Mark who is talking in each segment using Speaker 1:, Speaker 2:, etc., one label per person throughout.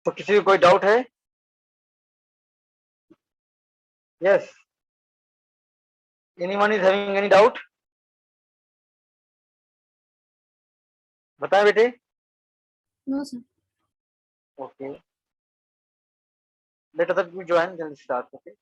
Speaker 1: तो किसी को कोई डाउट है? Yes, anyone is having any doubt? बताएं बेटे।
Speaker 2: No sir.
Speaker 1: Okay, let other people join, then start. Okay,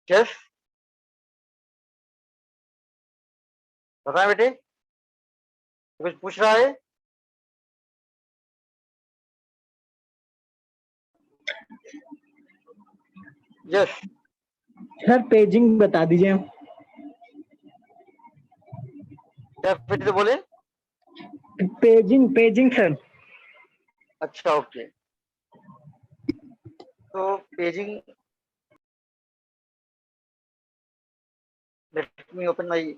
Speaker 1: yes, बताएं बेटे, कुछ पूछ रहा है? यस,
Speaker 3: सर पेजिंग बता दीजिए।
Speaker 1: क्या फिर से बोले?
Speaker 3: Paging paging sir.
Speaker 1: अच्छा, ओके। तो paging, let me open my,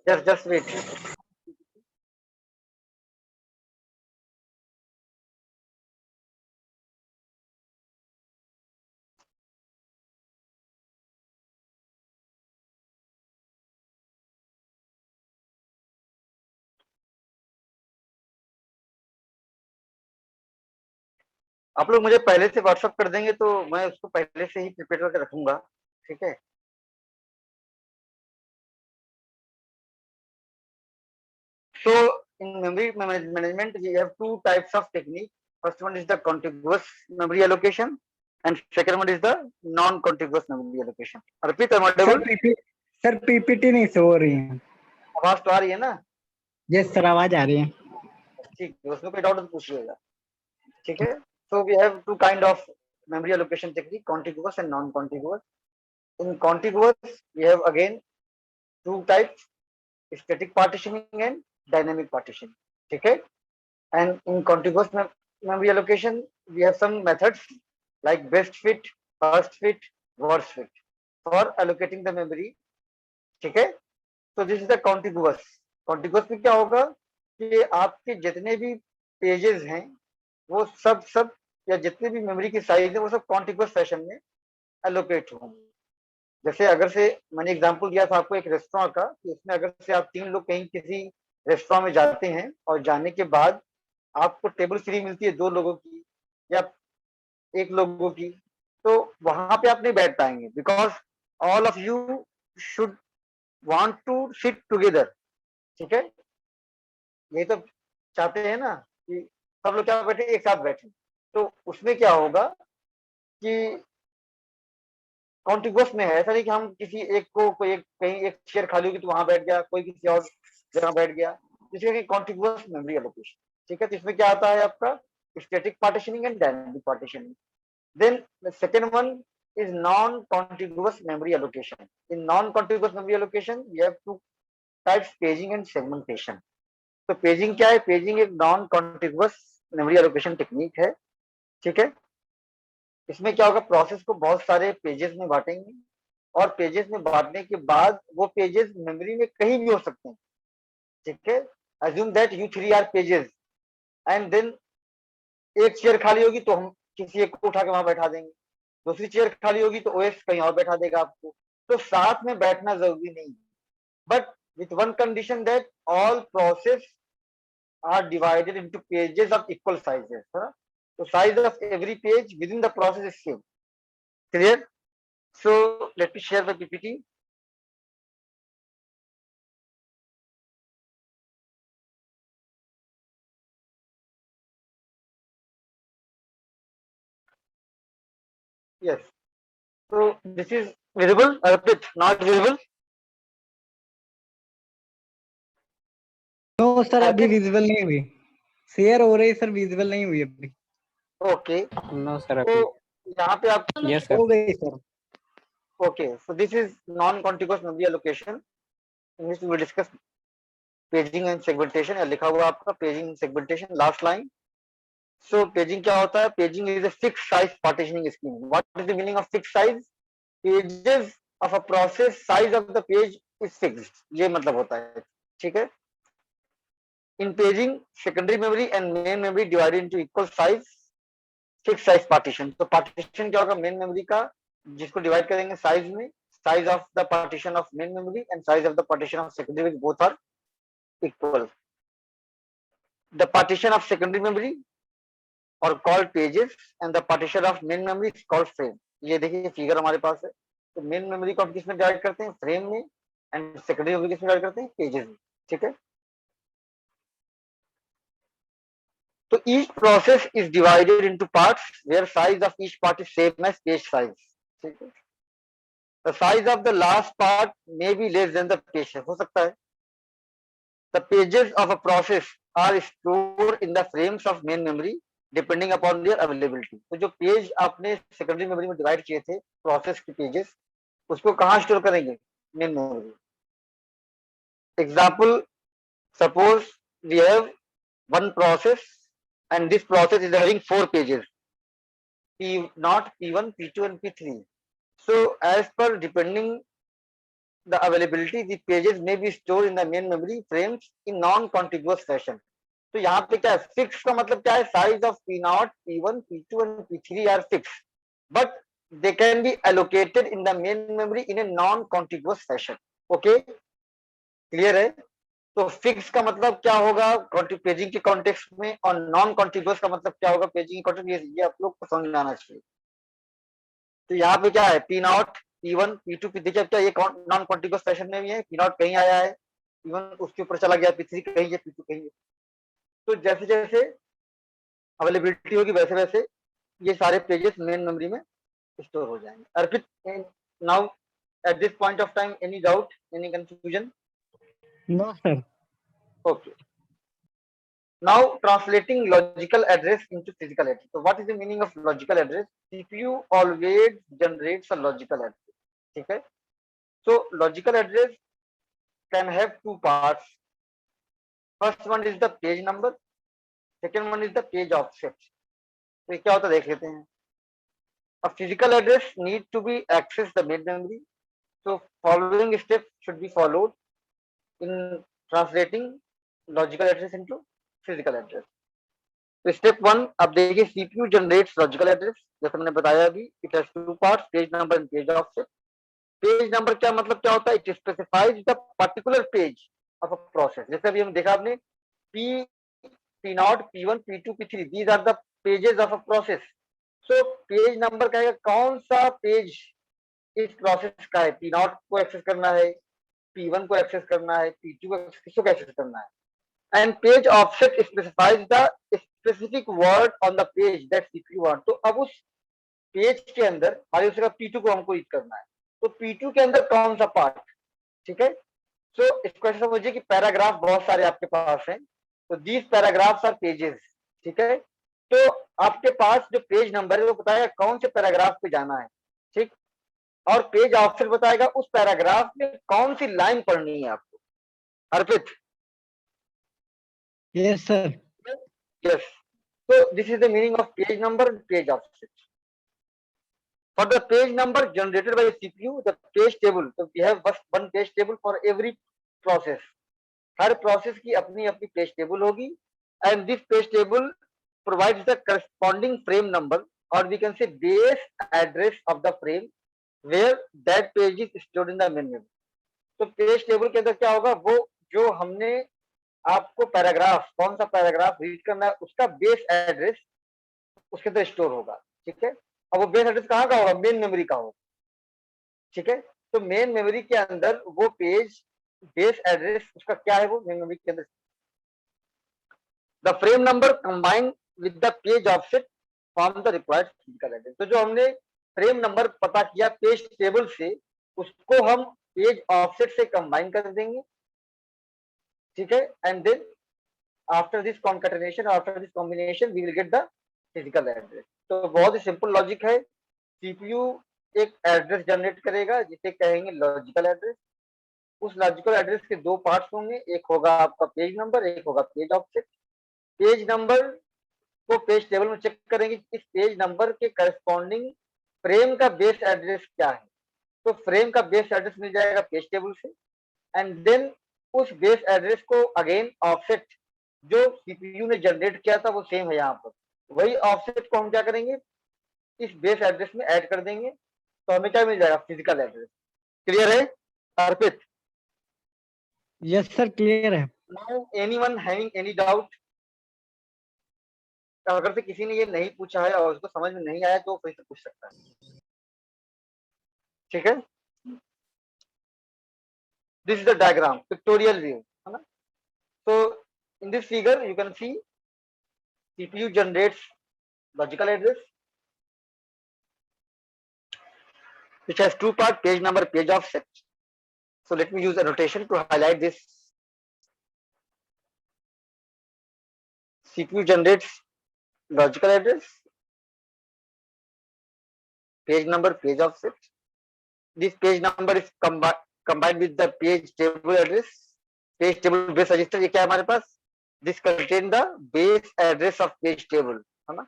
Speaker 1: just wait. आप लोग मुझे पहले से व्हाट्सअप कर देंगे तो मैं उसको पहले से ही प्रिपेयर करके रखूंगा, ठीक है? So in memory management, we have two types of technique. First one is the contiguous memory allocation, and second one is the non-contiguous memory allocation. Repeat, am I audible?
Speaker 3: Sir PPT नहीं show हो रही है।
Speaker 1: आवाज तो आ रही है ना?
Speaker 3: Yes sir आवाज आ रही है।
Speaker 1: ठीक है, उसमें कोई डाउट तो पूछिएगा, ठीक है? So we have two kind of memory allocation technique: contiguous and non-contiguous. In contiguous, we have again two types: static partitioning and dynamic partitioning, ठीक है? And in contiguous memory allocation, we have some methods like best fit, first fit, worst fit for allocating the memory, ठीक है? तो this is the contiguous. Contiguous में क्या होगा कि आपके जितने भी पेजेस हैं वो सब या जितने भी मेमोरी की साइज है वो सब कॉन्टिगुअस फैशन में एलोकेट होंगे। जैसे अगर से मैंने एग्जांपल दिया था आपको एक रेस्टोरेंट का, कि उसमें अगर से आप 3 लोग कहीं किसी रेस्टोरेंट में जाते हैं और जाने के बाद आपको टेबल फ्री मिलती है 2 लोगों की या 1 लोगों की, तो वहां पे आप नहीं बैठ पाएंगे, because all of you should want to sit together, ठीक है? ये तो चाहते हैं ना कि सब लोग क्या बैठे, एक साथ बैठे। तो उसमें क्या होगा कि कॉन्टिगुअस में है, ऐसा नहीं कि हम किसी एक को कोई एक कहीं एक चेयर खाली होगी तो वहां बैठ गया, कोई किसी और जगह बैठ गया, जिसके कॉन्टिगुअस मेमोरी एलोकेशन, ठीक है? तो इसमें क्या आता है आपका static partitioning and dynamic partitioning. Then the second one is non-contiguous memory allocation. In non-contiguous memory allocation, we have two types: paging and segmentation. तो पेजिंग क्या है? पेजिंग एक non contiguous memory allocation technique है, ठीक है? इसमें क्या होगा, प्रोसेस को बहुत सारे पेजेस में बांटेंगे और पेजेस में बांटने के बाद वो पेजेस मेमोरी में कहीं भी हो सकते हैं, ठीक है? Assume that you three are pages and then एक चेयर खाली होगी तो हम किसी एक को उठा के वहां बैठा देंगे, दूसरी चेयर खाली होगी तो ओएस कहीं और बैठा देगा आपको। तो साथ में बैठना जरूरी नहीं, but with one condition that all process are divided into pages of equal sizes. तो size of every page within the process is same. Clear? So let me share the PPT. Yes. So this is visible. Arpit, not visible.
Speaker 3: No sir अभी
Speaker 1: Arpit.
Speaker 3: Visible नहीं हुई, share हो रही sir, visible नहीं हुई अभी।
Speaker 1: Okay.
Speaker 4: No sir
Speaker 1: तो
Speaker 4: अभी।
Speaker 1: यहाँ पे आप
Speaker 4: यस
Speaker 3: हो
Speaker 4: सर।
Speaker 3: गई sir.
Speaker 1: okay. So this is non-contiguous memory allocation in which we will discuss paging and segmentation। या लिखा हुआ आपका paging and segmentation last line। So paging क्या होता है? Paging is a fixed size partitioning scheme। What is the meaning of fixed size? Pages of a process, size of the page is fixed। ये मतलब होता है, ठीक है। In paging, secondary memory and main memory divided into equal size fixed size partition। तो partition क्या होगा? main memory का, जिसको divide करेंगे size में, size of the partition of main memory and size of the partition of secondary memory, both are equal। The partition of secondary memory are called pages and the partition of main memory is called frame। ये देखिए figure हमारे पास है। तो main memory को हम किस में divide करते हैं? फ्रेम में। एंड सेकेंडरी मेमोरी किस में डिवाइड करते हैं? पेजेस में, ठीक है। तो each process is divided into parts where size of each part is same as page size, ठीक है। The size of the last part may be less than the page size, हो सकता है। The pages of a process are stored in the frames of main memory depending upon their availability। तो जो page आपने secondary memory में divide किए थे process के पेजेस, उसको कहाँ स्टोर करेंगे? Main memory. Example, suppose we have one process and this process is having 4 pages, P0, P1, P2 and P3। So as per depending the availability, the pages may be stored in the main memory frames in non-contiguous fashion। तो यहाँ पे क्या है? Fix का मतलब क्या है? Size of P0, P1, P2 and P3 are fixed, but they can be allocated in the main memory in a non-contiguous fashion। Okay, clear है? तो फिक्स का मतलब क्या होगा पेजिंग के कॉन्टेक्स्ट में, और नॉन कॉन्टिग्यूअस का मतलब क्या होगा पेजिंग के कॉन्टेक्स्ट में? ये आप लोग को समझ में आना चाहिए। तो यहाँ पे क्या है? P0, P1, P2, P3। देखिए क्या ये नॉन कॉन्टिग्यूअस फैशन में भी है। P0 कहीं आया है, P1 उसके ऊपर चला गया, P3 कहीं है, P2 कहीं है। तो जैसे जैसे अवेलेबिलिटी होगी वैसे वैसे ये सारे पेजेस मेन मेमोरी में स्टोर हो जाएंगे। Arpit, now at this point of time any doubt, any confusion?
Speaker 3: No sir.
Speaker 1: Okay. Now translating logical address into physical address। So what is the meaning of logical address? CPU always generates a logical address, ठीक है। So logical address can have two parts। First one is the page number, second one is the page offset। तो ये क्या होता है देख लेते हैं। A physical address need to be access the main memory। So following steps should be followed in translating logical address into physical address। तो step 1 अब देखिए, सीपीयू जनरेट्स लॉजिकल एड्रेस, जैसे मैंने बताया अभी। It has two parts, page number and page offset. Page number क्या मतलब क्या होता है? It specifies the particular page of a process. जैसे अभी हम देखा आपने P P0, P1, P2, P3, these are the pages of a process. So page number कहेगा कौन सा पेज इस प्रोसेस का है। P0 को एक्सेस करना है, P1 को एक्सेस करना है, P2 को किसको एक्सेस करना है। And page offset specifies the specific word on the page that CPU want। तो अब उस पेज के अंदर मान लीजिए P2 को हमको रीड करना है, तो P2 के अंदर कौन सा पार्ट, ठीक है। सो इसको ऐसे समझिए कि पैराग्राफ बहुत सारे आपके पास हैं, तो दीज पैराग्राफ्स आर पेजेस, ठीक है। तो आपके पास जो पेज नंबर है वो बताएगा कौन से पैराग्राफ पे जाना है, ठीक। और पेज ऑफसेट बताएगा उस पैराग्राफ में कौन सी लाइन पढ़नी है आपको। Arpit?
Speaker 3: Yes sir.
Speaker 1: Yes. So this is the meaning of page number and page offset। For the page number generated by CPU, the page table, so we have one page table for every process। Her process की अपनी अपनी page table होगी। And this page table provides the corresponding frame number or we can say base address of the frame where that page is stored in the main memory. तो page table के अंदर क्या होगा, वो जो हमने आपको पैराग्राफ, कौन सा पैराग्राफ रीड करना है उसका बेस एड्रेस उसके अंदर स्टोर होगा, ठीक है। अब वो बेस एड्रेस कहाँ का होगा, मेन मेमोरी का होगा, ठीक है। तो मेन मेमोरी के अंदर वो पेज बेस एड्रेस उसका क्या है, वो मेन मेमोरी के अंदर the frame number combined with the page offset form the required physical address. तो जो हमने फ्रेम नंबर पता किया पेज टेबल से, उसको हम पेज ऑफसेट से कंबाइन कर देंगे, ठीक है। And then after this concatenation, after this combination we will get the physical address. तो बहुत ही सिंपल लॉजिक है। सीपीयू एक एड्रेस जनरेट करेगा जिसे कहेंगे लॉजिकल एड्रेस। उस लॉजिकल एड्रेस के दो पार्ट्स होंगे, एक होगा आपका पेज नंबर, एक होगा पेज ऑफसेट। पेज नंबर को पेज टेबल में चेक करेंगे इस पेज नंबर के करस्पॉन्डिंग फ्रेम का बेस एड्रेस क्या है। तो फ्रेम का बेस एड्रेस मिल जाएगा पेज टेबल से, एंड देन उस बेस एड्रेस को अगेन ऑफसेट जो सीपीयू ने जनरेट किया था वो सेम है यहाँ पर, वही ऑफसेट को हम क्या करेंगे इस बेस एड्रेस में ऐड कर देंगे, तो हमें क्या मिल जाएगा, फिजिकल एड्रेस। क्लियर है अर्पित?
Speaker 3: यस सर क्लियर है।
Speaker 1: Now anyone having any doubt? अगर से किसी ने ये नहीं पूछा है और उसको समझ में नहीं आया तो फिर से पूछ सकता है, ठीक है। This is the diagram, pictorial view, है ना। तो in this figure you can see CPU generates logical address which has two part, page number, page offset. So let me use a notation to highlight this. CPU generates logical address, page number, page offset. This page number is combined with the page table address, page table base register. ये क्या है हमारे पास, this contain the base address of page table, है ना।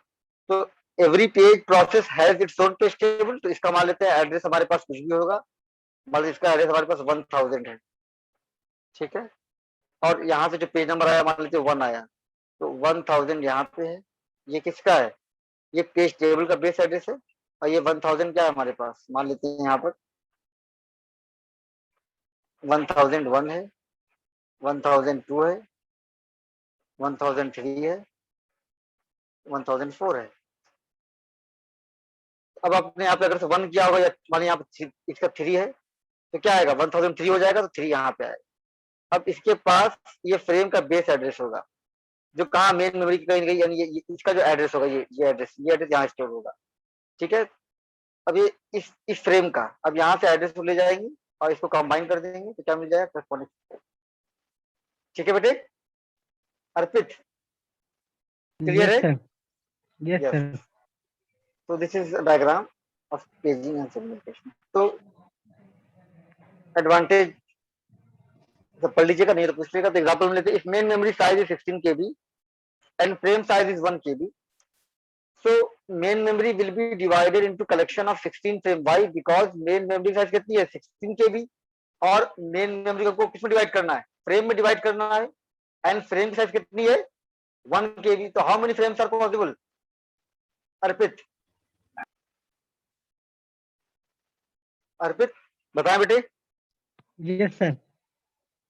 Speaker 1: तो every page process has its own page table, तो इसका मान लेते हैं एड्रेस हमारे पास कुछ भी होगा, मान लो इसका एड्रेस हमारे पास 1000 है, ठीक है। और यहाँ से जो पेज नंबर आया मान लीजिए 1 आया, तो 1000 यहाँ पे है, ये किसका है, ये पेज टेबल का बेस एड्रेस है, और ये 1000 क्या है हमारे पास, मान लेते हैं यहाँ पर 1001 है, 1002 है, 1003 है, 1004 है। अब आपने यहाँ पे अगर से 1 किया होगा या मान यहाँ पे इसका 3 है तो क्या आएगा, 1003 हो जाएगा, तो 3 यहाँ पे आएगा। अब इसके पास ये फ्रेम का बेस एड्रेस होगा जो कहाँ मेन मेमोरी की कहीं यानी ये इसका जो एड्रेस होगा, ये एड्रेस यहाँ स्टोर होगा, ठीक है। अब ये इस फ्रेम का अब यहाँ से एड्रेस ले जाएंगे और इसको कंबाइन कर देंगे तो क्या मिल जाएगा, करस्पॉन्डिंग, ठीक है बेटे। अर्पित क्लियर है?
Speaker 3: Yes sir.
Speaker 1: तो this is diagram of paging and segmentation. तो एडवांटेज तो पढ़ लीजिएगा, नहीं तो पूछ लेगा। तो एग्जांपल में लेते हैं, if main memory size is 16 KB and frame size is 1 KB, so main memory will be divided into collection of 16 frame. Why? Because main memory size कितनी है, 16 KB, और मेन मेमोरी को किस में डिवाइड करना है, फ्रेम में divide करना है, एंड फ्रेम की साइज कितनी है 1 KB। तो how many frames are possible Arpit? Arpit बताएं बेटे।
Speaker 3: Yes sir.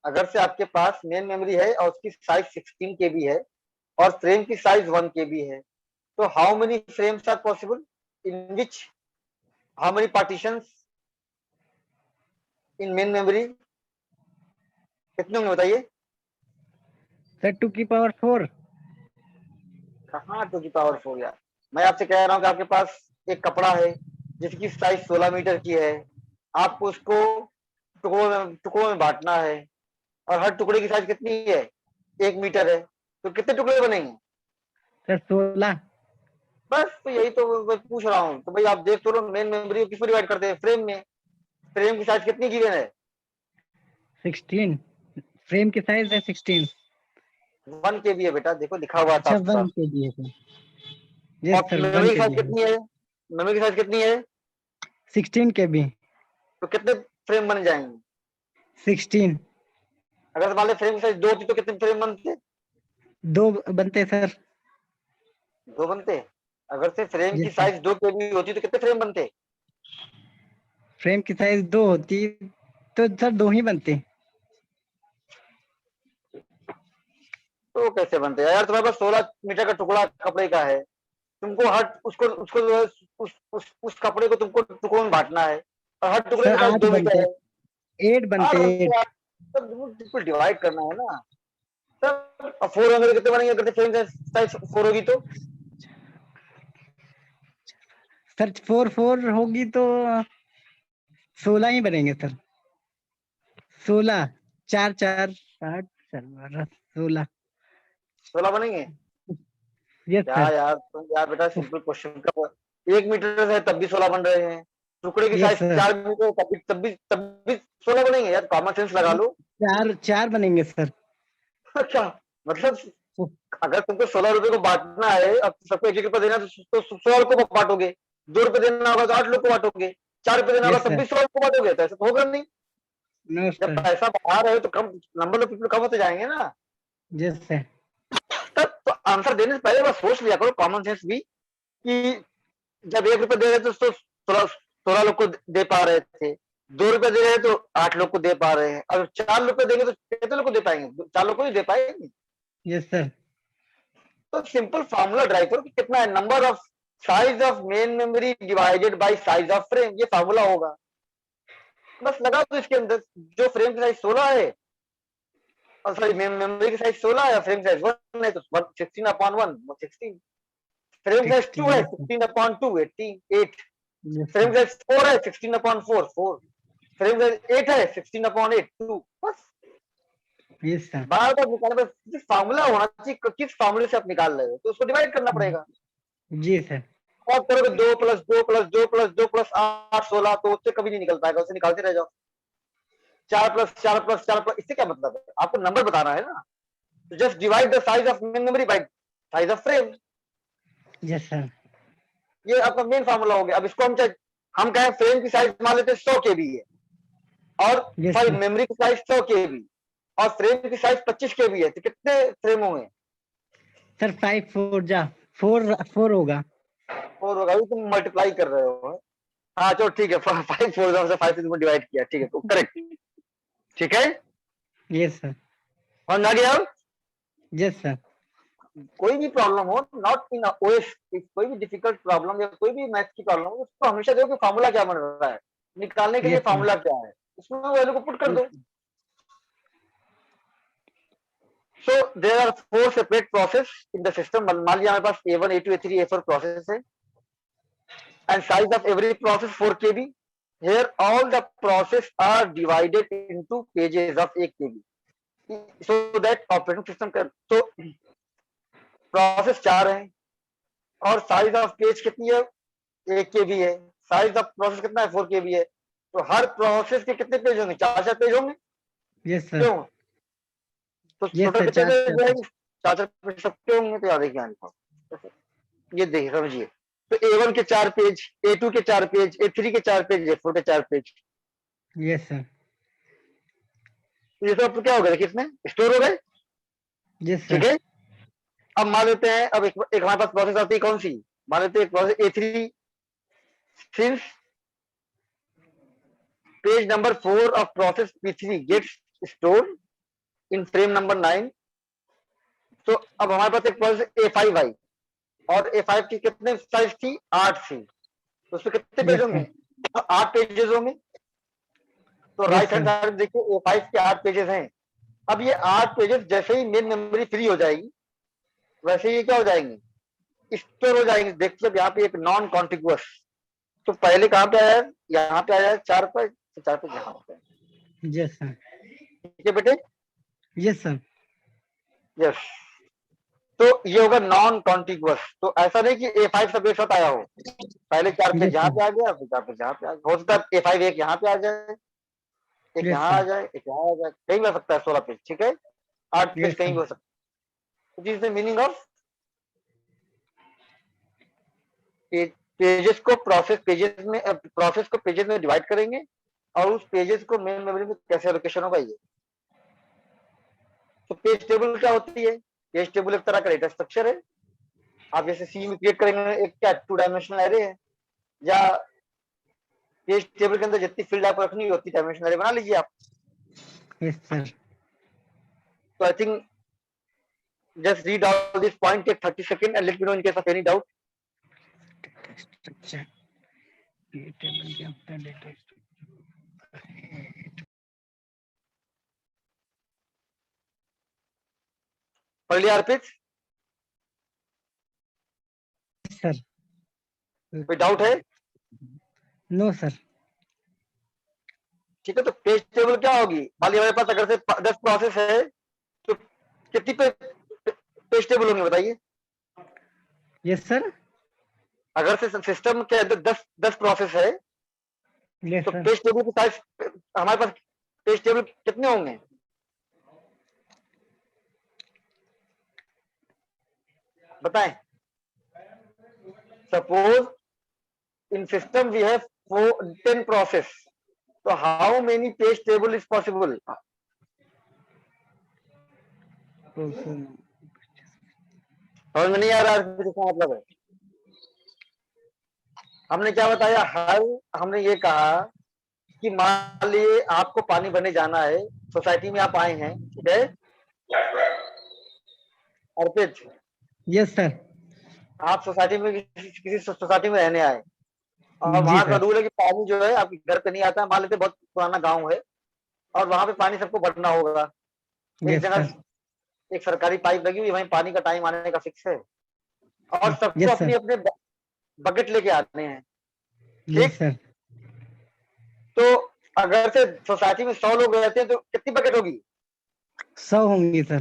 Speaker 1: अगर से आपके पास मेन मेमोरी है और उसकी साइज 16 KB है और फ्रेम की साइज 1 KB है, तो how many frames are possible, in which how many partitions in main memory, कितने होंगे बताइए
Speaker 3: सर 2 की पावर 4।
Speaker 1: कहाँ 2 की पावर 4 यार, मैं आपसे कह रहा हूँ कि आपके पास एक कपड़ा है जिसकी साइज 16 मीटर की है, आपको उसको टुकड़ों में बांटना है और हर टुकड़े की साइज कितनी है 1 मीटर है, तो कितने टुकड़े बनेंगे
Speaker 3: सर 16।
Speaker 1: बस। तो यही तो मैं पूछ रहा हूँ। तो भाई आप देख तो लो मेन मेमोरी को किसमें डिवाइड करते हैं, फ्रेम में। फ्रेम की साइज कितनी गिवन है
Speaker 3: 16। फ्रेम की साइज है 16।
Speaker 1: 1 KB है बेटा, देखो लिखा हुआ था।
Speaker 3: 1 KB है सर। यस
Speaker 1: और
Speaker 3: सर।
Speaker 1: मेमोरी की साइज कितनी है, मेमोरी की साइज कितनी है
Speaker 3: 16 KB।
Speaker 1: तो कितने फ्रेम बन जाएंगे
Speaker 3: 16।
Speaker 1: अगर मान लो फ्रेम की साइज 2 थी तो कितने फ्रेम बनते,
Speaker 3: 2 बनते सर।
Speaker 1: दो बनते। अगर से फ्रेम की
Speaker 3: Yes, sir.
Speaker 1: साइज 2 केबी होती तो कितने फ्रेम बनते?
Speaker 3: फ्रेम की साइज 2 होती तो सर 2 ही बनते।
Speaker 1: तो कैसे बनते यार? तुम्हारे पास 16 मीटर का टुकड़ा कपड़े का है, तुमको हर उसको उसको जो है, उस कपड़े को तुमको टुकड़ों में बांटना है, और हर टुकड़े
Speaker 3: सर
Speaker 1: की साइज
Speaker 3: 8
Speaker 1: 2 मीटर
Speaker 3: बनते,
Speaker 1: है।
Speaker 3: 8
Speaker 1: 8
Speaker 3: बनते,
Speaker 1: बनते
Speaker 3: 8।
Speaker 1: यार, तब तुमको डिवाइड करना है ना। तब 4 होंगे तो कितने बनेंगे? अगर फ्रेम साइज 4 होगी तो
Speaker 3: सर 4 4 होगी तो 16 ही बनेंगे सर। 16, 4 4 8 12 16।
Speaker 1: 16 बनेंगे।
Speaker 3: यस
Speaker 1: क्या
Speaker 3: सर।
Speaker 1: यार तुम यार बेटा, सिंपल क्वेश्चन का 1 मीटर है तब भी 16 बन रहे हैं, टुकड़े की
Speaker 3: यस
Speaker 1: साइज
Speaker 3: सर।
Speaker 1: 4 मीटर है तब भी 16 बनेंगे यार, कॉमन सेंस लगा लो।
Speaker 3: 4 4 बनेंगे सर।
Speaker 1: क्या मतलब? अगर तुमको 16 रुपए को बांटना है, अब सबको 1 1 रुपया देना है, तो 16 को बांटोगे। 2 रुपए देना होगा तो 8 लोग को बांटोगे। 4 रुपए देना होगा
Speaker 3: यस
Speaker 1: तब
Speaker 3: सर।
Speaker 1: भी 16 को बांटोगे, तो ऐसा तो होगा नहीं।
Speaker 3: नो
Speaker 1: जब
Speaker 3: सर।
Speaker 1: पैसा बढ़ा रहे हो तो कम नंबर ऑफ पीपल कम होते जाएंगे ना।
Speaker 3: Yes sir.
Speaker 1: तब तो आंसर देने से पहले बस सोच लिया करो, कॉमन सेंस भी, कि जब 1 रुपए दे रहे थे तो 16 लोग को दे पा रहे थे, 2 रुपए दे रहे हैं तो 8 लोग को दे पा रहे हैं, अब 4 रुपए देंगे तो कितने लोग को दे पाएंगे? 4 लोग को ही दे पाएंगे।
Speaker 3: Yes sir.
Speaker 1: तो सिंपल फॉर्मूला ड्राइव करो कि कितना है, number of size of main memory divided by size of frame, ये फॉर्मूला होगा। बस लगा दो इसके अंदर, जो फ्रेम की साइज 16 है, और सॉरी मेमोरी की साइज 16 है, फ्रेम साइज 1 है, तो 16/1 16। फ्रेम साइज 2 है,
Speaker 3: 16।
Speaker 1: 16/2 18 8।
Speaker 3: Yes
Speaker 1: frame
Speaker 3: sir.
Speaker 1: साइज 4 है, 16/4 4। फ्रेम साइज 8 है, 16/8 2। बस
Speaker 3: यस सर।
Speaker 1: बार बार निकालने, बस फॉर्मूला होना चाहिए, किस फॉर्मूले से आप निकाल रहे हो, तो उसको डिवाइड करना पड़ेगा।
Speaker 3: जी सर।
Speaker 1: आप करोगे 2+2+2+2+8 16, तो उससे कभी नहीं निकल पाएगा, उसे निकालते रह जाओ। 4+4+4+, इससे क्या मतलब है? आपको नंबर बताना है ना। तो just divide the size of main memory bye size of frame,
Speaker 3: yes sir.
Speaker 1: ये आपका मेन फार्मूला हो गया। अब इसको हम कहें फ्रेम की साइज मान लेते 100 केबी है, और
Speaker 3: यस
Speaker 1: सॉरी
Speaker 3: सर।
Speaker 1: मेमोरी की साइज 100 केबी, और फ्रेम की साइज 25 केबी है, तो कितने फ्रेम होंगे?
Speaker 3: सर 5 4 जा 4 4 होगा।
Speaker 1: 4 होगा, अभी तुम मल्टीप्लाई कर रहे हो। हाँ चलो ठीक है, 5 4 से 5 से तुमने डिवाइड किया, ठीक है, तो करेक्ट। ठीक है,
Speaker 3: यस सर।
Speaker 1: और ना गया।
Speaker 3: Yes sir.
Speaker 1: कोई भी प्रॉब्लम हो, नॉट इन ओएस, कोई भी डिफिकल्ट प्रॉब्लम या कोई भी मैथ की प्रॉब्लम हो, उसको हमेशा देखो कि फॉर्मूला क्या बन रहा है, निकालने के लिए
Speaker 3: यस सर।
Speaker 1: फॉर्मूला क्या है, उसमें वैल्यू को पुट कर दो। So there are 4 separate process in the system. मान लिया हमारे पास A1 A2 A3 A4 process है, and size of every process 4 KB. Here all the process are divided into pages of 1 KB, so that operating system can, तो process 4 है, और size of page कितनी है? 1 KB है। Size of process कितना है? 4 KB है। तो हर प्रोसेस के कितने पेज होंगे? 4 4 पेज होंगे।
Speaker 3: Yes sir.
Speaker 1: क्यों? तो
Speaker 3: यस
Speaker 1: टोटल
Speaker 3: सर।
Speaker 1: कितने
Speaker 3: 4
Speaker 1: पेज
Speaker 3: 4।
Speaker 1: जाएंगे? 4 4 पेज सबके होंगे, तो याद है क्या लिखा, ये देखिए समझिए। तो A1 के 4 पेज, A2 के 4 पेज, A3 के 4 पेज, A4 के 4 पेज।
Speaker 3: Yes sir.
Speaker 1: तो ये सब क्या हो गया, देखिए इसमें स्टोर हो गए।
Speaker 3: यस
Speaker 1: ठीक
Speaker 3: सर।
Speaker 1: है, अब मान लेते हैं, अब एक हमारे पास प्रोसेस आती है, कौन सी? मान लेते हैं process A3, since page number 4 of process P3 gets store in frame number 9। तो अब हमारे पास एक प्रोसेस A5 आई, और A5 की कितने साइज थी? 8 थी। तो उसमें कितने पेज
Speaker 3: यस
Speaker 1: होंगे?
Speaker 3: सर।
Speaker 1: 8 पेजेस होंगे। तो
Speaker 3: yes
Speaker 1: right hand
Speaker 3: sir.
Speaker 1: Side देखिए, A5 के 8 पेजेस हैं। अब ये 8 पेजेस जैसे ही मेन मेमोरी फ्री हो जाएगी, वैसे ही क्या हो जाएंगे? स्टोर हो जाएंगे। देखिए यहाँ पे एक नॉन कॉन्टिगुअस, तो पहले कहाँ पे आया? यहाँ पे आया 4 पर, 4 पे यहाँ पे।
Speaker 3: Yes sir.
Speaker 1: ठीक है बेटे,
Speaker 3: यस सर।
Speaker 1: यस। तो ये होगा नॉन कॉन्टिगुअस। तो ऐसा नहीं कि A5 सब एक साथ आया हो, पहले 4 पेज
Speaker 3: यस
Speaker 1: यहाँ
Speaker 3: सर।
Speaker 1: पे आ गया, फिर 4 पेज यहाँ पे आ गया। हो सकता है A5 एक यहाँ पे आ जाए, एक
Speaker 3: यस
Speaker 1: यहाँ आ
Speaker 3: सर।
Speaker 1: जाए, एक यहाँ आ जाए, कहीं भी आ सकता है 16 पेज। ठीक है, 8 पेज
Speaker 3: यस
Speaker 1: कहीं
Speaker 3: सर।
Speaker 1: भी हो सकता है। This is the meaning of pages को प्रोसेस पेजेस में, प्रोसेस को पेजेस में डिवाइड करेंगे, और उस पेजेस को मेन मेमोरी में कैसे एलोकेशन होगा ये। तो पेज टेबल क्या होती है? पेज टेबल एक तरह का डेटा स्ट्रक्चर है, आप जैसे सी में क्रिएट करेंगे एक क्या 2 डायमेंशनल एरे है, या पेज टेबल के अंदर जितनी फील्ड आपको रखनी है उतनी डायमेंशनल एरे बना लीजिए आप।
Speaker 3: Yes sir.
Speaker 1: तो I think just read all this point, take 30 seconds and let me know in case of any doubt.
Speaker 3: Structure ये टेबल के अपना डेटा
Speaker 1: पढ़ लिया अर्पित?
Speaker 3: सर।
Speaker 1: कोई डाउट है?
Speaker 3: No sir.
Speaker 1: ठीक है, तो पेज टेबल क्या होगी? मान लीजिए हमारे पास अगर से 10 प्रोसेस है तो कितनी पेज टेबल होंगे बताइए?
Speaker 3: Yes sir.
Speaker 1: अगर से सिस्टम के अंदर 10 प्रोसेस है
Speaker 3: यस
Speaker 1: तो
Speaker 3: सर।
Speaker 1: पेज टेबल की साइज हमारे पास पेज टेबल कितने होंगे? बताएं। Suppose in system we have 10 process, तो how many page table is possible? समझ में नहीं आ रहा है इसका मतलब है? हमने क्या बताया? हमने ये कहा कि मान लीजिए आपको पानी भरने जाना है, सोसाइटी में आप आए हैं, ठीक है अर्पित?
Speaker 3: Yes sir.
Speaker 1: आप सोसाइटी में किसी सोसाइटी में रहने आए और
Speaker 3: जी
Speaker 1: वहां का
Speaker 3: सर।
Speaker 1: रूल है कि पानी जो है आपके घर पे नहीं आता है। मान लेते बहुत पुराना गांव है और वहां पे पानी सबको भरना होगा। एक
Speaker 3: यस
Speaker 1: जगह
Speaker 3: सर।
Speaker 1: एक सरकारी पाइप लगी हुई, वहीं पानी का टाइम आने का फिक्स है और सबको
Speaker 3: यस
Speaker 1: अपने
Speaker 3: सर।
Speaker 1: अपने बकेट लेके आने हैं,
Speaker 3: यस
Speaker 1: ठीक?
Speaker 3: सर।
Speaker 1: तो अगर से सोसाइटी में 100 लोग रहते हैं तो कितनी बकेट होगी?
Speaker 3: 100 होंगी सर।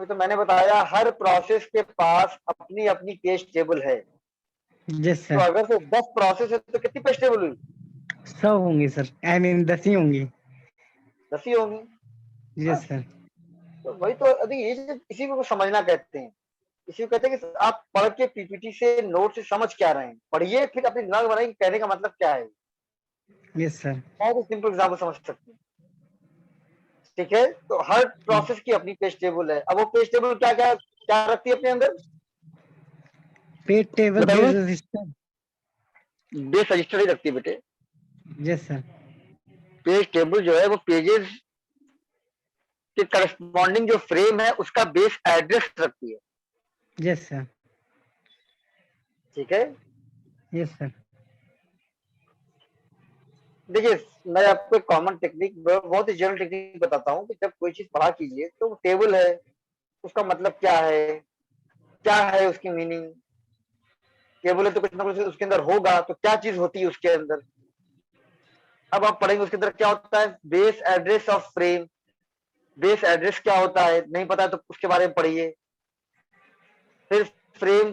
Speaker 1: तो मैंने बताया हर प्रोसेस के पास अपनी अपनी पेज टेबल है।
Speaker 3: यस
Speaker 1: तो
Speaker 3: सर।
Speaker 1: अगर से 10 प्रोसेस है तो कितनी पेज टेबल हुई?
Speaker 3: 100 होंगी सर, आई मीन 10 ही होंगी।
Speaker 1: 10 ही होंगी। हाँ,
Speaker 3: यस सर।
Speaker 1: तो वही तो देखिए, ये इसी को समझना कहते हैं। इसी को कहते हैं कि आप पढ़ के पीपीटी से नोट से समझ क्या रहे हैं, पढ़िए फिर अपनी दिमाग बनाइए कहने का मतलब क्या है।
Speaker 3: Yes sir.
Speaker 1: बहुत सिंपल एग्जाम्पल समझ सकते हैं, ठीक है? तो हर प्रोसेस की अपनी पेज टेबल है। अब वो पेज टेबल क्या क्या क्या रखती है अपने अंदर?
Speaker 3: पेज टेबल,
Speaker 1: बताइए।
Speaker 3: Base register.
Speaker 1: बेस रजिस्टर ही रखती है बेटे।
Speaker 3: Yes sir.
Speaker 1: पेज टेबल जो है वो पेजेस के करस्पॉन्डिंग जो फ्रेम है उसका बेस एड्रेस रखती है,
Speaker 3: यस सर।
Speaker 1: ठीक है?
Speaker 3: Yes sir.
Speaker 1: देखिए, मैं आपको एक कॉमन टेक्निक, बहुत ही जनरल टेक्निक बताता हूँ कि जब कोई चीज पढ़ा कीजिए तो टेबल है उसका मतलब क्या है उसकी मीनिंग। टेबल है तो कुछ ना कुछ उसके अंदर होगा, तो क्या चीज होती है उसके अंदर। अब आप पढ़ेंगे उसके अंदर क्या होता है, base address of frame. Base address क्या होता है नहीं पता तो उसके बारे में पढ़िए। फिर फ्रेम,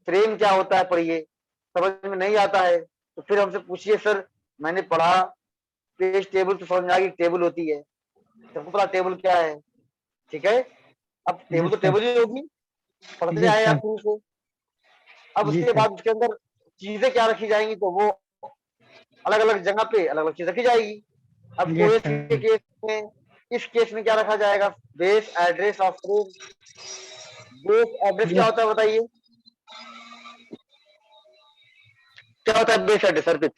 Speaker 1: फ्रेम क्या होता है पढ़िए। समझ में नहीं आता है तो फिर हमसे पूछिए, सर मैंने पढ़ा पेज टेबल तो समझ में आ गई टेबल होती है, सबको पता टेबल क्या है, ठीक है? अब टेबल तो
Speaker 3: यस सर।
Speaker 1: टेबल ही होगी, पढ़ते
Speaker 3: यस
Speaker 1: आए
Speaker 3: सर।
Speaker 1: आप शुरू से। अब
Speaker 3: जी
Speaker 1: उसके
Speaker 3: सर।
Speaker 1: बाद उसके अंदर चीजें क्या रखी जाएंगी, तो वो अलग अलग जगह पे अलग अलग चीज रखी जाएगी। अब
Speaker 3: यस
Speaker 1: ओएस के
Speaker 3: सर।
Speaker 1: केस में, इस केस में क्या रखा जाएगा, base address of frame. Base address क्या
Speaker 3: यस।
Speaker 1: होता है बताइए? क्या होता है बेस एड्रेस अर्पित?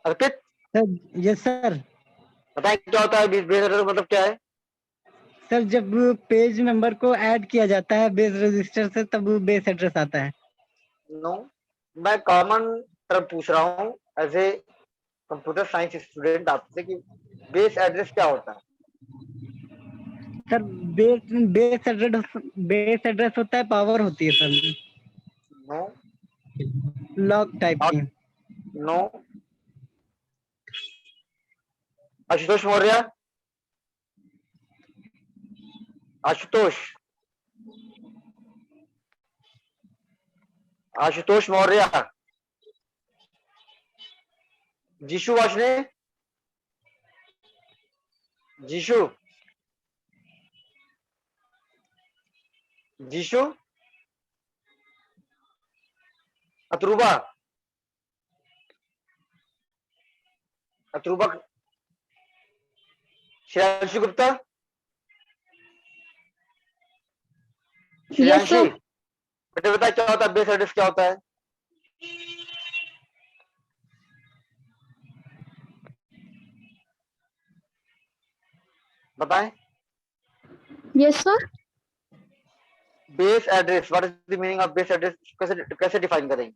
Speaker 1: अर्पित
Speaker 3: सर। Yes sir.
Speaker 1: बताएं क्या होता है बेस एड्रेस, मतलब क्या है?
Speaker 3: सर जब पेज नंबर को ऐड किया जाता है बेस रजिस्टर से तब बेस एड्रेस आता है।
Speaker 1: नो, मैं कॉमन टर्म पूछ रहा हूँ as a computer science student आपसे कि बेस एड्रेस क्या होता है?
Speaker 3: सर बेस बेस एड्रेस होता है, पावर होती है sir,
Speaker 1: no,
Speaker 3: log type
Speaker 1: not,
Speaker 3: की।
Speaker 1: No. Ashutosh Maurya, Ashutosh, Ashutosh Maurya, Jeeshu Vashne, Jeeshu, Jeeshu, Atruba, Atruba, Shreyanshi Gupta,
Speaker 2: Yes,
Speaker 1: Shreyanshi
Speaker 2: sir.
Speaker 1: बेटे बताए क्या होता है बेस एड्रेस, क्या होता है? बताएं।
Speaker 2: Yes, sir.
Speaker 1: Base address, what is the meaning of base address, कैसे कैसे डिफाइन करेंगे?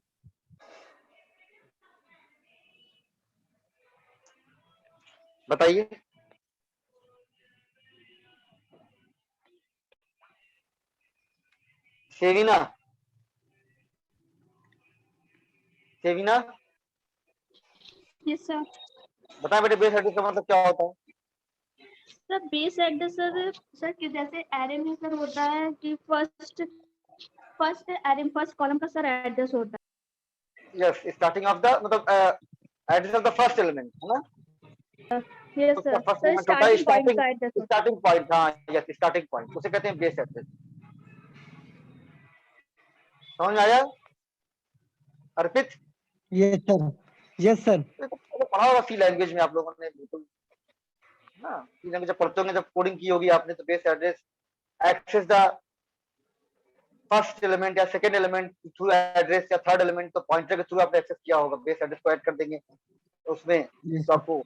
Speaker 1: बताइए। सेविना, सेविना
Speaker 2: Yes, sir.
Speaker 1: बताएं बेटे बेस एड्रेस का मतलब क्या होता है?
Speaker 2: सर बेस एड्रेस सर कि जैसे एरे में सर होता है कि फर्स्ट एरे फर्स्ट कॉलम का सर एड्रेस होता
Speaker 1: यस, स्टार्टिंग ऑफ द मतलब address of the first element है ना,
Speaker 2: है। यस
Speaker 1: उसका
Speaker 2: सर,
Speaker 1: फर्स्ट
Speaker 2: सर
Speaker 1: एलिमेंट होता है
Speaker 2: स्टार्टिंग पॉइंट
Speaker 1: स्टार्टिंग,
Speaker 2: का एड्रेस होता
Speaker 1: स्टार्टिंग पॉइंट, हाँ यस स्टार्टिंग पॉइंट, उसे कहते हैं बेस एड्रेस। समझ में आया Arpit?
Speaker 3: Yes sir, yes sir.
Speaker 1: ये तो पहले पढ़ा होगा सी लैंग्वेज में आप लोगों ने, बिल्कुल ना, सी लैंग्वेज जब पढ़ते होंगे, जब कोडिंग की होगी आपने, तो base address access the first element या सेकंड एलिमेंट थ्रू एड्रेस, या थर्ड एलिमेंट तो पॉइंटर के थ्रू आपने एक्सेस किया होगा, बेस एड्रेस को ऐड कर देंगे उसमें, तो आपको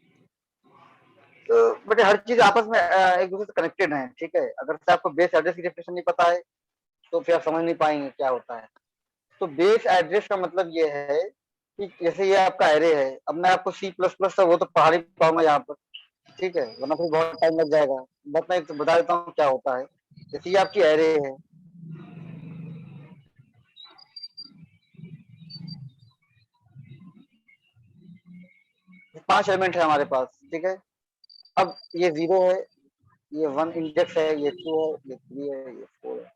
Speaker 1: तो बेटे हर चीज आपस में एक दूसरे से कनेक्टेड है, ठीक है? अगर से आपको बेस एड्रेस की डेफिनेशन नहीं पता है तो फिर आप समझ नहीं पाएंगे क्या होता है। तो बेस एड्रेस का मतलब ये है कि जैसे ये आपका एरे है, अब मैं आपको सी प्लस प्लस वो तो पढ़ा नहीं पाऊंगा यहाँ पर, ठीक है, वरना फिर बहुत टाइम लग जाएगा, बस मैं तो बता देता हूँ क्या होता है। जैसे ये आपकी एरे है, पांच एलिमेंट है हमारे पास, ठीक है? अब ये 0 है, ये 1 इंडेक्स है, ये 2 है, ये 3 है, ये 4 है,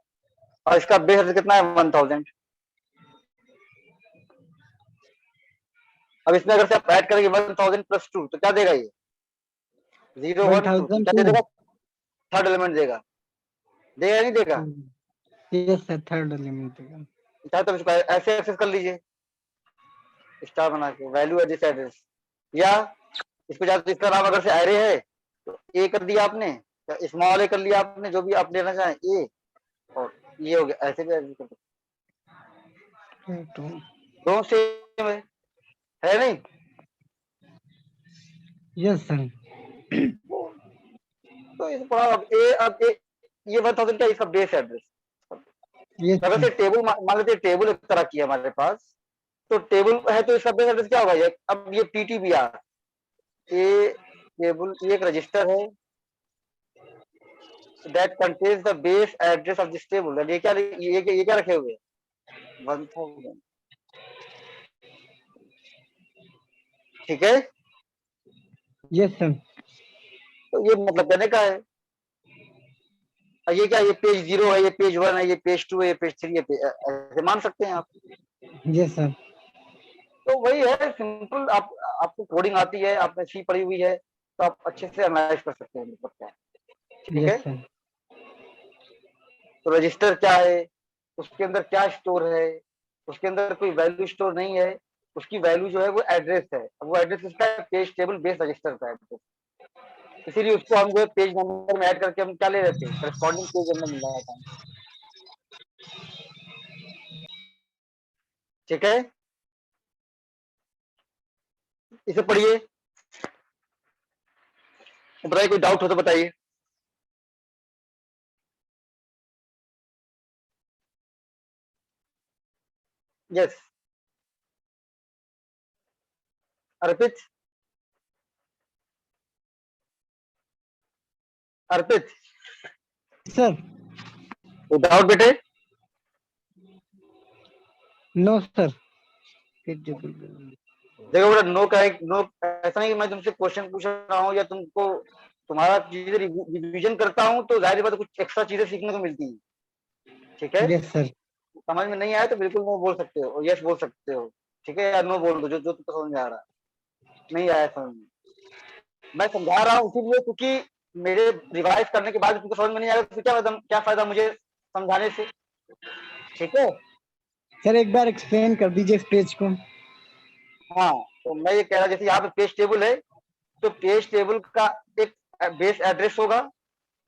Speaker 1: और इसका बेस कितना है 1000। अब इसमें अगर से आप ऐड करेंगे 1000 प्लस 2 तो क्या देगा ये? 0 1 2, तो क्या दे
Speaker 3: 1002।
Speaker 1: देगा? थर्ड एलिमेंट देगा, देगा नहीं देगा?
Speaker 3: यस सर, थर्ड एलिमेंट देगा।
Speaker 1: चाहे तो इसको ऐसे एक्सेस कर लीजिए स्टार बना के, वैल्यू एड्रेस एड्रेस, या इसको चाहे तो इसका नाम अगर से एरे है तो ए कर दिया आपने, या स्मॉल ए कर लिया आपने, जो भी आप लेना चाहें ए, और ये हो गया, ऐसे भी एड्रेस कर सकते, दोनों सेम है नहीं?
Speaker 3: Yes sir.
Speaker 1: तो इसे पढ़ा, अब ए ये 1000 का इसका बेस एड्रेस।
Speaker 3: यस
Speaker 1: अगर से
Speaker 3: सर।
Speaker 1: टेबल मान लेते टेबल एक तरह की है हमारे पास, तो टेबल है तो इसका बेस एड्रेस क्या होगा? ये अब ये टीटीबीआर, ये टेबल, ये एक रजिस्टर है that contains the base address of this table, ये क्या रखे हुए 1000, ठीक है?
Speaker 3: Yes sir.
Speaker 1: तो ये मतलब कहने का है, और ये क्या, ये पेज 0 है, ये पेज 1 है, ये पेज 2 है, ये पेज 3 है, ऐसे मान सकते हैं आप।
Speaker 3: Yes sir.
Speaker 1: तो वही है सिंपल, आपको कोडिंग आती है, आपने सी पढ़ी हुई है, तो आप अच्छे से एनालाइज कर सकते हैं मतलब क्या, ठीक है?
Speaker 3: Yes sir.
Speaker 1: तो रजिस्टर क्या है, उसके अंदर क्या स्टोर है, उसके अंदर कोई वैल्यू स्टोर नहीं है, उसकी वैल्यू जो है वो एड्रेस है, अब वो एड्रेस किसका है? पेज टेबल बेस रजिस्टर का एड्रेस, इसीलिए उसको हम जो है पेज नंबर में ऐड करके हम क्या ले रहे थे, करस्पॉन्डिंग पेज नंबर मिल रहा था, ठीक है? इसे पढ़िए, बताइए कोई डाउट हो तो बताइए। Yes Arpit, Arpit
Speaker 3: sir.
Speaker 1: कोई डाउट बेटे?
Speaker 3: No sir.
Speaker 1: देखो बेटा, नो का एक नो, ऐसा नहीं कि मैं तुमसे क्वेश्चन पूछ रहा हूँ या तुमको तुम्हारा चीजें रिवीजन करता हूँ तो जाहिर बात है कुछ एक्स्ट्रा चीजें सीखने को मिलती है, ठीक है?
Speaker 3: Yes sir.
Speaker 1: समझ में नहीं आया तो बिल्कुल नो बोल सकते हो, यस बोल सकते हो, ठीक है? या नो बोल दो, जो जो तुमको समझ में आ रहा है, नहीं आया समझ में, मैं समझा रहा हूँ इसीलिए क्योंकि मेरे रिवाइज करने के बाद तुमको समझ में नहीं आएगा तो क्या फायदा मुझे समझाने से, ठीक है?
Speaker 3: सर एक बार एक्सप्लेन कर दीजिए इस पेज को।
Speaker 1: हाँ, तो मैं ये कह रहा, जैसे यहाँ पे पेज टेबल है, तो पेज टेबल का एक बेस एड्रेस होगा,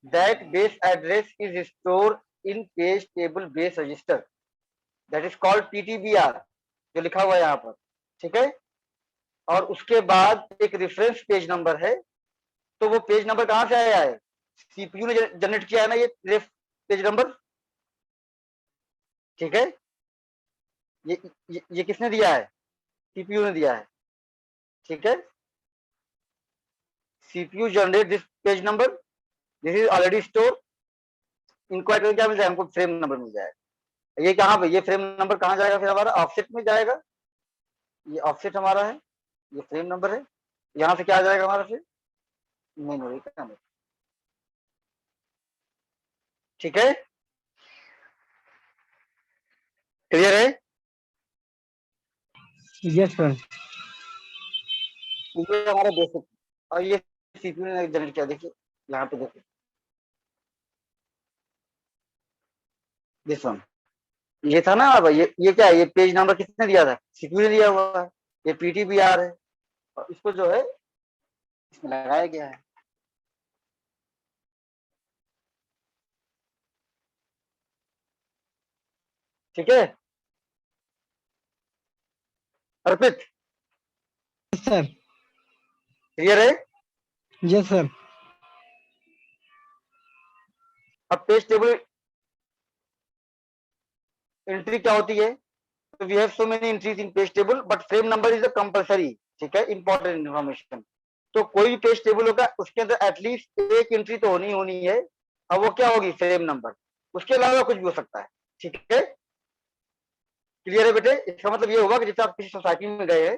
Speaker 1: that base address is store in page table base register, that is called PTBR, जो लिखा हुआ है यहाँ पर, ठीक है। और उसके बाद एक रेफरेंस पेज नंबर है, तो वो पेज नंबर कहाँ से आया है, सीपीयू ने जनरेट किया है ना ये रेफ पेज नंबर, ठीक है। ये किसने दिया है, सीपीयू ने दिया है, ठीक है। CPU generate this page number, this is already store, enquire करके क्या मिल जाएगा हमको, फ्रेम नंबर मिल जाएगा। ये कहाँ पे, ये फ्रेम नंबर कहाँ जाएगा फिर हमारा, ऑफसेट में जाएगा, ये ऑफसेट हमारा है, ये फ्रेम नंबर है, यहाँ से क्या आ जाएगा हमारा फिर मेमोरी का नंबर, ठीक है। क्लियर है,
Speaker 3: यस सर।
Speaker 1: ये हमारा बेसिक, और ये सीपीयू ने जनरेट किया, देखिए यहाँ पे देखिए दिस वन, ये था ना। अब ये क्या है, ये पेज नंबर किसने दिया था, सीपीयू ने दिया हुआ है, ये PTBR है, और इसको जो है इसमें लगाया गया है, ठीक है। अर्पित
Speaker 3: सर।
Speaker 1: क्लियर है।
Speaker 3: Yes sir.
Speaker 1: अब पेज टेबल एंट्री क्या होती है, तो we have so many entries in page table, but frame number is a compulsory, ठीक है, इंपॉर्टेंट इन्फॉर्मेशन। तो कोई भी पेज टेबल होगा उसके अंदर एटलीस्ट एक एंट्री तो होनी है, अब वो क्या होगी, फ्रेम नंबर, उसके अलावा कुछ भी हो सकता है, ठीक है। क्लियर है बेटे, इसका मतलब ये होगा कि जैसे आप किसी सोसाइटी में गए हैं,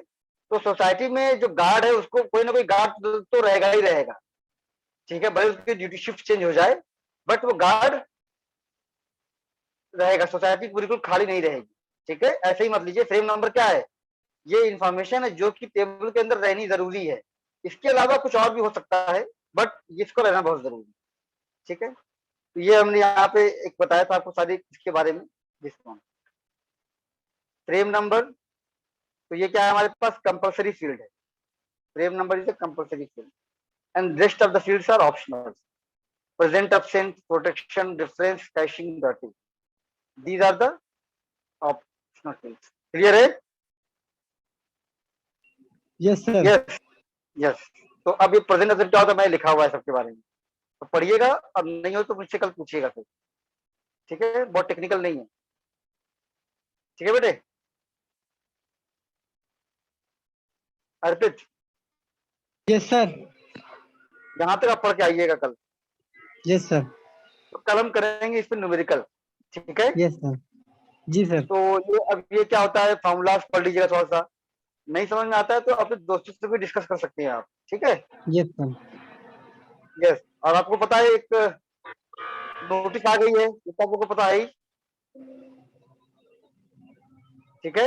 Speaker 1: तो सोसाइटी में जो गार्ड है उसको कोई ना कोई गार्ड तो रहेगा ही रहेगा, ठीक है, भले उसकी ड्यूटी शिफ्ट चेंज हो जाए, बट वो गार्ड रहेगा, सोसाइटी बिल्कुल खाली नहीं रहेगी, ठीक है। ऐसे ही मत लीजिए, फ्रेम नंबर क्या है, ये इंफॉर्मेशन है जो कि टेबल के अंदर रहनी जरूरी है, इसके अलावा कुछ और भी हो सकता है, बट इसको रहना बहुत जरूरी है, ठीक है। तो ये हमने यहाँ पे एक बताया था आपको सारी इसके बारे में, जिसको फ्रेम नंबर, तो ये क्या है हमारे पास कंपलसरी फील्ड है, frame number is a compulsory field, and rest of the fields are optional, present, absent, protection, difference, caching, dotting, these are the optional fields. Clear है।
Speaker 3: Yes sir.
Speaker 1: Yes yes. तो अब ये present absent क्या होता है, मैं लिखा हुआ है सबके बारे में, तो पढ़िएगा, अब नहीं हो तो मुझसे कल पूछिएगा फिर, ठीक है, बहुत टेक्निकल नहीं है, ठीक है बेटे। अर्पित
Speaker 3: यस सर।
Speaker 1: यहाँ तक आप पढ़ के आइएगा कल,
Speaker 3: यस सर।
Speaker 1: तो कल हम करेंगे इस पर न्यूमेरिकल, ठीक है।
Speaker 3: Yes sir. जी सर।
Speaker 1: तो ये अब ये क्या होता है, फॉर्मूलाज पढ़ लीजिएगा, थोड़ा सा नहीं समझ में आता है तो अपने दोस्तों से भी डिस्कस कर सकते हैं आप, ठीक है।
Speaker 3: Yes sir.
Speaker 1: यस, और आपको पता है एक नोटिस आ गई है, ये तो आपको पता है ही, ठीक है।